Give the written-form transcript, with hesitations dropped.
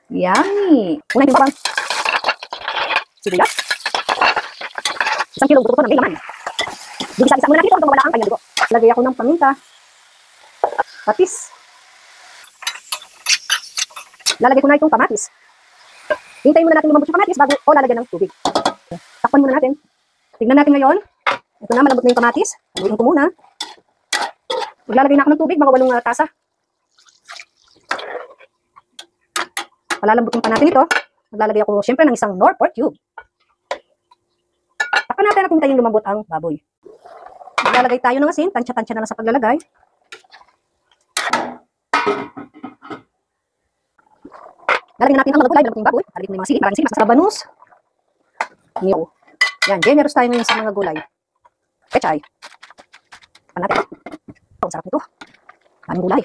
Yummy! Unahin ko bang sibuyas. 1 kilong buto ng laman. Bisa-bisa muna natin ito hanggang mawala ang kanyang dugo. Lagay ako ng paminta. Patis. Lalagay ko na itong kamatis. Hintayin muna natin lumambot yung kamatis bago o lalagyan ng tubig. Takpan muna natin. Tignan natin ngayon. Ito na, malambot na yung kamatis. Haluin ko muna. Maglalagay na ako ng tubig, mga 8 tasa. Palalambutin pa natin ito. Maglalagay ako syempre ng isang Knorr pork cube. Takpan natin at hintayin lumambot ang baboy. Maglalagay tayo ng asin. Tansya-tansya na lang sa paglalagay. Lalagyan natin ang mga gulay, lumambot yung baboy. Lalagyan mo yung mga sili, maraming sili, mas banus. Niyo. Yan, generous tayo ngayon sa mga gulay. Pechay. Takpan natin. Oh, sarap nito. Maraming gulay.